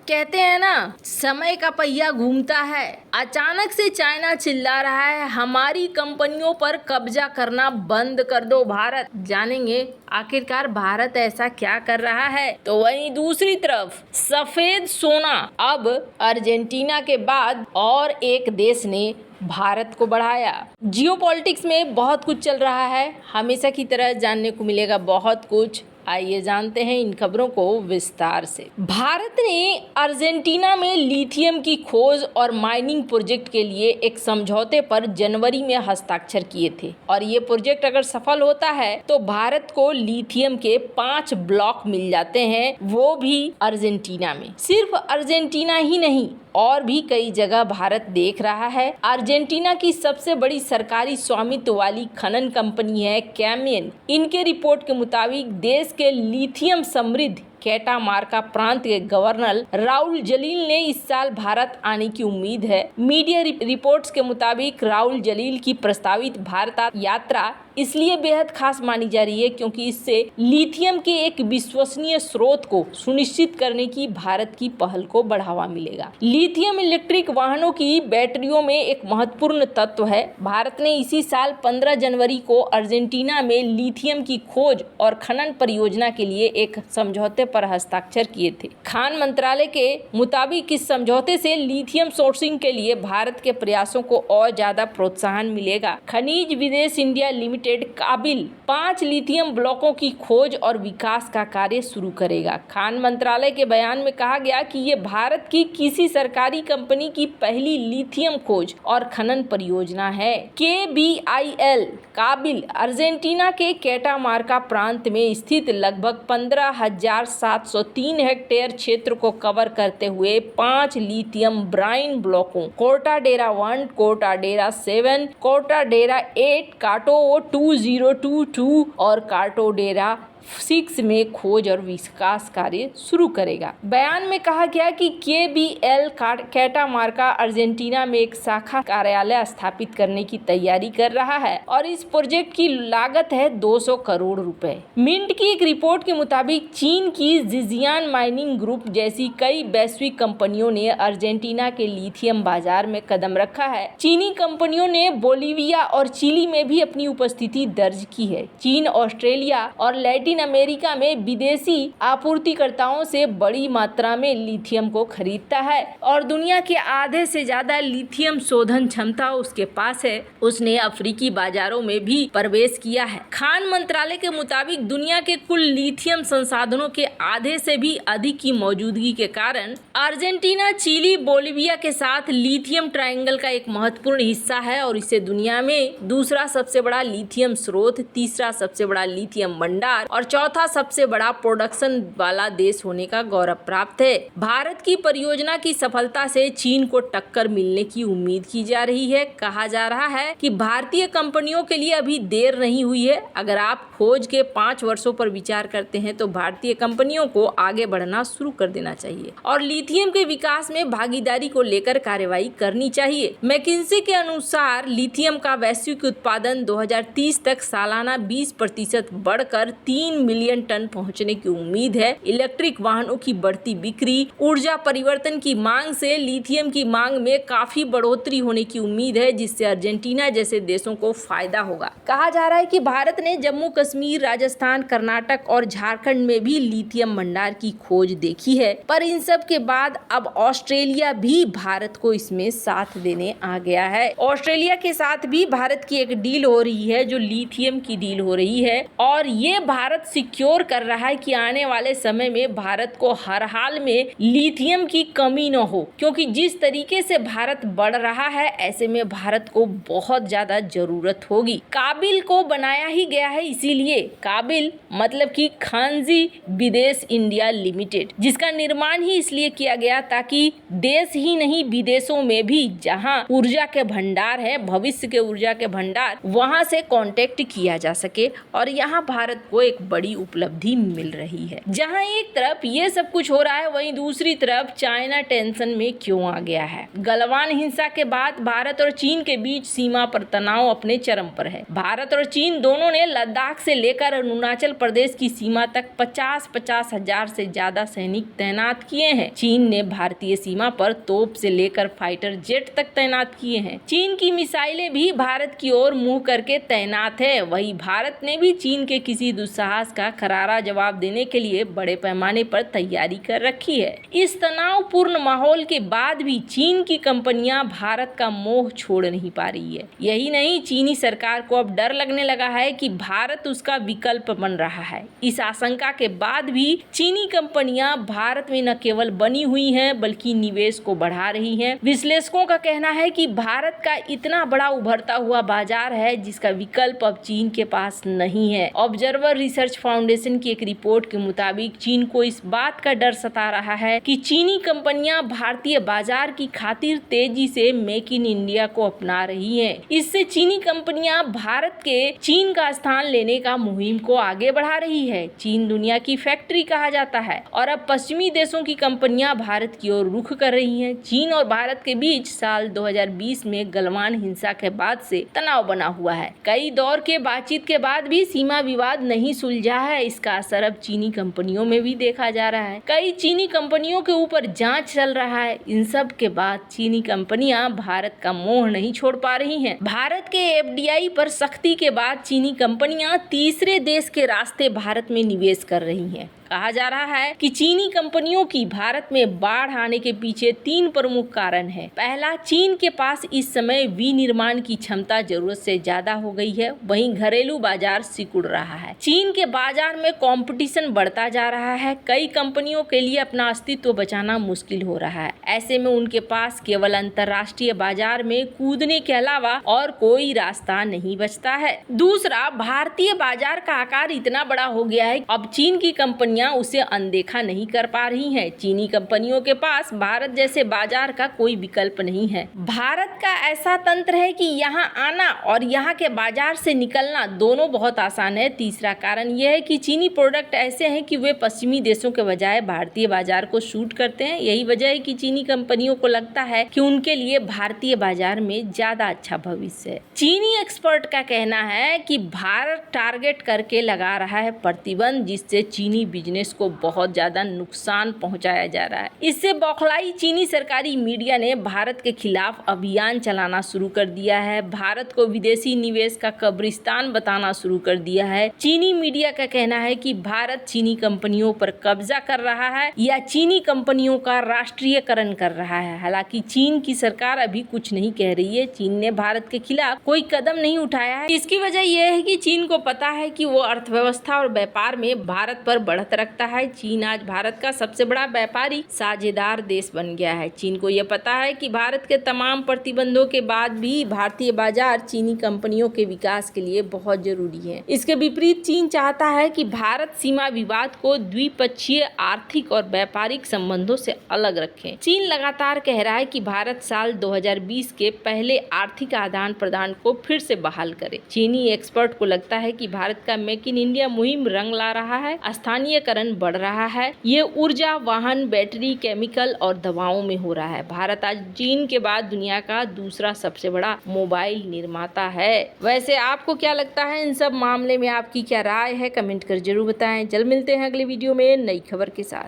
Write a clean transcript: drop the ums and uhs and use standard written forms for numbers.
कहते हैं ना, समय का पहिया घूमता है। अचानक से चाइना चिल्ला रहा है, हमारी कंपनियों पर कब्जा करना बंद कर दो भारत। जानेंगे आखिरकार भारत ऐसा क्या कर रहा है। तो वहीं दूसरी तरफ सफेद सोना अब अर्जेंटीना के बाद और एक देश ने भारत को बढ़ाया। जियोपॉलिटिक्स में बहुत कुछ चल रहा है, हमेशा की तरह जानने को मिलेगा बहुत कुछ। आइए जानते हैं इन खबरों को विस्तार से। भारत ने अर्जेंटीना में लिथियम की खोज और माइनिंग प्रोजेक्ट के लिए एक समझौते पर जनवरी में हस्ताक्षर किए थे और ये प्रोजेक्ट अगर सफल होता है तो भारत को लिथियम के 5 ब्लॉक मिल जाते हैं, वो भी अर्जेंटीना में। सिर्फ अर्जेंटीना ही नहीं, और भी कई जगह भारत देख रहा है। अर्जेंटीना की सबसे बड़ी सरकारी स्वामित्व वाली खनन कंपनी है कैमियन। इनके रिपोर्ट के मुताबिक देश के लिथियम समृद्ध कैटामार्का प्रांत के गवर्नर राउल जलील ने इस साल भारत आने की उम्मीद है। मीडिया रिपोर्ट्स के मुताबिक राउल जलील की प्रस्तावित भारत यात्रा इसलिए बेहद खास मानी जा रही है क्योंकि इससे लिथियम के एक विश्वसनीय स्रोत को सुनिश्चित करने की भारत की पहल को बढ़ावा मिलेगा। लिथियम इलेक्ट्रिक वाहनों की बैटरियों में एक महत्वपूर्ण तत्व है। भारत ने इसी साल 15 जनवरी को अर्जेंटीना में लिथियम की खोज और खनन परियोजना के लिए एक समझौते पर हस्ताक्षर किए थे। खान मंत्रालय के मुताबिक इस समझौते से लिथियम सोर्सिंग के लिए भारत के प्रयासों को और ज्यादा प्रोत्साहन मिलेगा। खनिज विदेश इंडिया लिमिटेड काबिल 5 लिथियम ब्लॉकों की खोज और विकास का कार्य शुरू करेगा। खान मंत्रालय के बयान में कहा गया कि ये भारत की किसी सरकारी कंपनी की पहली लिथियम खोज और खनन परियोजना है। KBIL काबिल अर्जेंटीना के कैटामार्का प्रांत में स्थित लगभग 15,703 हेक्टेयर क्षेत्र को कवर करते हुए 5 लिथियम ब्राइन ब्लॉकों कोर्टाडेरा 1, कोर्टाडेरा 7, कोर्टाडेरा 8, काटो 2022 और कार्टोडेरा 6 में खोज और विकास कार्य शुरू करेगा। बयान में कहा गया कि KBL कैटामार्का अर्जेंटीना में एक शाखा कार्यालय स्थापित करने की तैयारी कर रहा है और इस प्रोजेक्ट की लागत है 200 करोड़ रुपए। मिंट की एक रिपोर्ट के मुताबिक चीन की जिजियान माइनिंग ग्रुप जैसी कई वैश्विक कंपनियों ने अर्जेंटीना के लिथियम बाजार में कदम रखा है। चीनी कंपनियों ने बोलीविया और चिली में भी अपनी उपस्थिति दर्ज की है। चीन, ऑस्ट्रेलिया और लैटिन अमेरिका में विदेशी आपूर्तिकर्ताओं से बड़ी मात्रा में लिथियम को खरीदता है और दुनिया के आधे से ज्यादा लिथियम शोधन क्षमता उसके पास है। उसने अफ्रीकी बाजारों में भी प्रवेश किया है। खान मंत्रालय के मुताबिक दुनिया के कुल लिथियम संसाधनों के आधे से भी अधिक की मौजूदगी के कारण अर्जेंटीना, चिली, बोलीविया के साथ लिथियम ट्रायंगल का एक महत्वपूर्ण हिस्सा है और इसे दुनिया में दूसरा सबसे बड़ा लिथियम स्रोत, तीसरा सबसे बड़ा लिथियम भंडार और चौथा सबसे बड़ा प्रोडक्शन वाला देश होने का गौरव प्राप्त है। भारत की परियोजना की सफलता से चीन को टक्कर मिलने की उम्मीद की जा रही है। कहा जा रहा है कि भारतीय कंपनियों के लिए अभी देर नहीं हुई है। अगर आप खोज के 5 वर्षों पर विचार करते हैं तो भारतीय कंपनियों को आगे बढ़ना शुरू कर देना चाहिए और लिथियम के विकास में भागीदारी को लेकर कार्रवाई करनी चाहिए। मैकिन्से के अनुसार लिथियम का वैश्विक उत्पादन 2030 तक सालाना 20% बढ़कर 3 मिलियन टन पहुंचने की उम्मीद है। इलेक्ट्रिक वाहनों की बढ़ती बिक्री, ऊर्जा परिवर्तन की मांग से लिथियम की मांग में काफी बढ़ोतरी होने की उम्मीद है, जिससे अर्जेंटीना जैसे देशों को फायदा होगा। कहा जा रहा है कि भारत ने जम्मू कश्मीर, राजस्थान, कर्नाटक और झारखंड में भी लिथियम भंडार की खोज देखी है, पर इन सब के बाद अब ऑस्ट्रेलिया भी भारत को इसमें साथ देने आ गया है। ऑस्ट्रेलिया के साथ भी भारत की एक डील हो रही है जो लिथियम की डील हो रही है और ये भारत सिक्योर कर रहा है कि आने वाले समय में भारत को हर हाल में लिथियम की कमी न हो, क्योंकि जिस तरीके से भारत बढ़ रहा है ऐसे में भारत को बहुत ज्यादा जरूरत होगी। काबिल को बनाया ही गया है, इसीलिए काबिल मतलब कि खानजी विदेश इंडिया लिमिटेड, जिसका निर्माण ही इसलिए किया गया ताकि देश ही नहीं विदेशों में भी जहां ऊर्जा के भंडार है, भविष्य के ऊर्जा के भंडार, वहां से कांटेक्ट किया जा सके और यहाँ भारत को एक बड़ी उपलब्धि मिल रही है। जहां एक तरफ ये सब कुछ हो रहा है, वहीं दूसरी तरफ चाइना टेंशन में क्यों आ गया है। गलवान हिंसा के बाद भारत और चीन के बीच सीमा पर तनाव अपने चरम पर है। भारत और चीन दोनों ने लद्दाख से लेकर अरुणाचल प्रदेश की सीमा तक 50-50 हजार से ज्यादा सैनिक तैनात किए हैं। चीन ने भारतीय सीमा पर तोप से लेकर फाइटर जेट तक तैनात किए हैं। चीन की मिसाइलें भी भारत की ओर मुंह करके तैनात है। वहीं भारत ने भी चीन के किसी दुस्साहस का करारा जवाब देने के लिए बड़े पैमाने पर तैयारी कर रखी है। इस तनावपूर्ण माहौल के बाद भी चीन की कंपनियां भारत का मोह छोड़ नहीं पा रही है। यही नहीं, चीनी सरकार को अब डर लगने लगा है कि भारत उसका विकल्प बन रहा है। इस आशंका के बाद भी चीनी कंपनियां भारत में न केवल बनी हुई हैं बल्कि निवेश को बढ़ा रही हैं। विश्लेषकों का कहना है कि भारत का इतना बड़ा उभरता हुआ बाजार है जिसका विकल्प अब चीन के पास नहीं है। ऑब्जर्वर रिसर्च फाउंडेशन की एक रिपोर्ट के मुताबिक चीन को इस बात का डर सता रहा है कि चीनी कंपनियां भारतीय बाजार की खातिर तेजी से मेक इन इंडिया को अपना रही हैं। इससे चीनी कंपनियां भारत के चीन का स्थान लेने का मुहिम को आगे बढ़ा रही है। चीन दुनिया की फैक्ट्री कहा जाता है और अब पश्चिमी देशों की कंपनियां भारत की ओर रुख कर रही हैं। चीन और भारत के बीच साल 2020 में गलवान हिंसा के बाद से तनाव बना हुआ है। कई दौर के बातचीत के बाद भी सीमा विवाद नहीं सुलझा है। इसका असर अब चीनी कंपनियों में भी देखा जा रहा है। कई चीनी कंपनियों के ऊपर जांच चल रहा है। इन सब के बाद चीनी कंपनियां भारत का मोह नहीं छोड़ पा रही हैं। भारत के एफडीआई पर सख्ती के बाद चीनी कंपनियां तीसरे देश के रास्ते भारत में निवेश कर रही हैं। कहा जा रहा है कि चीनी कंपनियों की भारत में बाढ़ आने के पीछे 3 प्रमुख कारण हैं। पहला, चीन के पास इस समय विनिर्माण की क्षमता जरूरत से ज्यादा हो गई है। वहीं घरेलू बाजार सिकुड़ रहा है। चीन के बाजार में कंपटीशन बढ़ता जा रहा है। कई कंपनियों के लिए अपना अस्तित्व बचाना मुश्किल हो रहा है। ऐसे में उनके पास केवल अंतर्राष्ट्रीय बाजार में कूदने के अलावा और कोई रास्ता नहीं बचता है। दूसरा, भारतीय बाजार का आकार इतना बड़ा हो गया है, अब चीन की कंपनियां उसे अनदेखा नहीं कर पा रही हैं। चीनी कंपनियों के पास भारत जैसे बाजार का कोई विकल्प नहीं है। भारत का ऐसा तंत्र है कि यहाँ आना और यहाँ के बाजार से निकलना दोनों बहुत आसान है। तीसरा कारण यह है कि चीनी प्रोडक्ट ऐसे हैं कि वे पश्चिमी देशों के बजाय भारतीय बाजार को शूट करते हैं। यही वजह है कि चीनी कंपनियों को लगता है कि उनके लिए भारतीय बाजार में ज्यादा अच्छा भविष्य है। चीनी एक्सपर्ट का कहना है कि भारत टारगेट करके लगा रहा है प्रतिबंध, जिससे चीनी बिजनेस को बहुत ज्यादा नुकसान पहुंचाया जा रहा है। इससे बौखलाई चीनी सरकारी मीडिया ने भारत के खिलाफ अभियान चलाना शुरू कर दिया है। भारत को विदेशी निवेश का कब्रिस्तान बताना शुरू कर दिया है। चीनी मीडिया का कहना है कि भारत चीनी कंपनियों पर कब्जा कर रहा है या चीनी कंपनियों का राष्ट्रीयकरण कर रहा है। हालांकि चीन की सरकार अभी कुछ नहीं कह रही है। चीन ने भारत के खिलाफ कोई कदम नहीं उठाया है। इसकी वजह यह है कि चीन को पता है कि वो अर्थव्यवस्था और व्यापार में भारत पर बढ़त रखता है। चीन आज भारत का सबसे बड़ा व्यापारी साझेदार देश बन गया है। चीन को यह पता है कि भारत के तमाम प्रतिबंधों के बाद भी भारतीय बाजार चीनी कंपनियों के विकास के लिए बहुत जरूरी है। इसके विपरीत चीन चाहता है कि भारत सीमा विवाद को द्विपक्षीय आर्थिक और व्यापारिक संबंधों से अलग रखे। चीन लगातार कह रहा है कि भारत साल 2020 के पहले आर्थिक आदान प्रदान को फिर से बहाल करे। चीनी एक्सपर्ट को लगता है कि भारत का मेक इन इंडिया मुहिम रंग ला रहा है। स्थानीयकरण बढ़ रहा है। ये ऊर्जा, वाहन, बैटरी, केमिकल और दवाओं में हो रहा है। भारत आज चीन के बाद दुनिया का दूसरा सबसे बड़ा मोबाइल निर्माता है। वैसे आपको क्या लगता है इन सब मामले में, आपकी क्या राय है? कमेंट कर जरूर बताएं। जल्द मिलते हैं अगले वीडियो में नई खबर के साथ।